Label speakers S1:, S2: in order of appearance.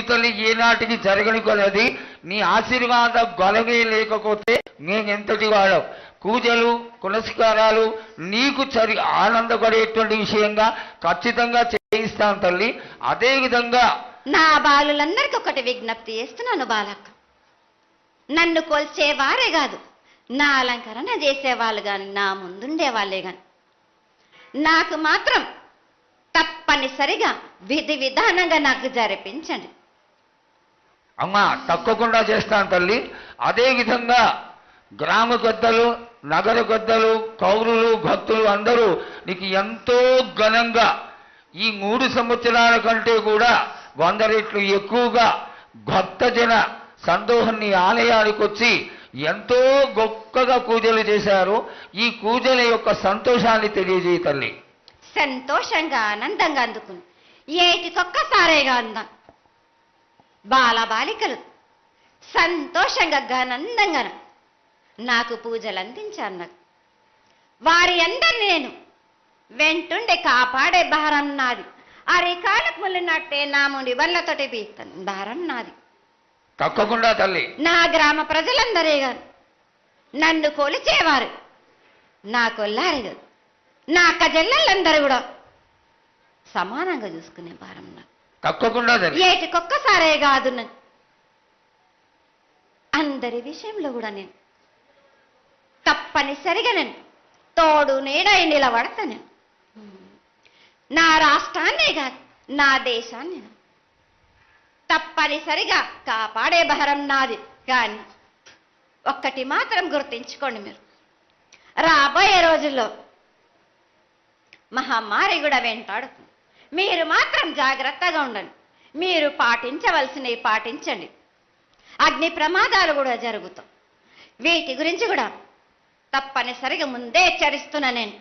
S1: తల్లి ఏనాటికి జరగని కొలది నీ ఆశీర్వాద గొలవే లేకపోతే నేనెంతటి వాడవు. పూజలు పునస్కారాలు నీకు ఆనందపడేటువంటి విషయంగా ఖచ్చితంగా చేయిస్తాను తల్లి. అదేవిధంగా
S2: నా బాలులందరికీ ఒకటి విజ్ఞప్తి చేస్తున్నాను బాలక్క. నన్ను కొల్చేవారే కాదు, నా అలంకరణ చేసేవాళ్ళు కానీ, నా ముందుండే వాళ్ళే కానీ నాకు మాత్రం తప్పనిసరిగా విధి విధానంగా నాకు జరిపించండి.
S1: అమ్మా తప్పకుండా చేస్తాను తల్లి. అదేవిధంగా గ్రామ పెద్దలు, నగర పెద్దలు, కౌరులు, భక్తులు అందరూ నీకు ఎంతో ఘనంగా ఈ 3 సంవత్సరాల కంటే కూడా 100 రెట్లు ఎక్కువగా భక్తజన సందోహం నీ ఆలయానికి వచ్చి ఎంతో గొప్పగా పూజలు చేశారు. ఈ పూజల యొక్క సంతోషాన్ని తెలియజేయ తల్లి.
S2: సంతోషంగా ఆనందంగా అందుకుని ఏటికొక్కసారేగా అందం బాలబాలికలు సంతోషంగా ఆనందంగా నాకు పూజలు అందించాను. వారి అందరిని నేను వెంటుండే కాపాడే భారం నాది. అరికాలకు ముళ్ళినట్టే నాముడి వల్లతోటి బీస్తాను భారం నాది.
S1: తప్పకుండా తల్లి.
S2: నా గ్రామ ప్రజలందరే గారు నన్ను కొలిచేవారు, నా కొల్లారి గారు, నా కజల్లలందరూ కూడా సమానంగా చూసుకునే భారం నాకు.
S1: తప్పకుండా
S2: ఏటికొక్కసారే కాదు, అందరి విషయంలో కూడా నేను తప్పనిసరిగా నేను తోడు నీడై నిలబడతాను. నా రాష్ట్రాన్నే కాదు, నా దేశాన్ని తప్పనిసరిగా కాపాడే భారం నాది. కానీ ఒక్కటి మాత్రం గుర్తించుకోండి, మీరు రాబోయే రోజుల్లో మహమ్మారి కూడా వెంటాడుతుంది. మీరు మాత్రం జాగ్రత్తగా ఉండండి. మీరు పాటించవలసినవి పాటించండి. అగ్ని ప్రమాదాలు కూడా జరుగుతాయి. వీటి గురించి కూడా తప్పనిసరిగా ముందే హెచ్చరిస్తున్నా నేను.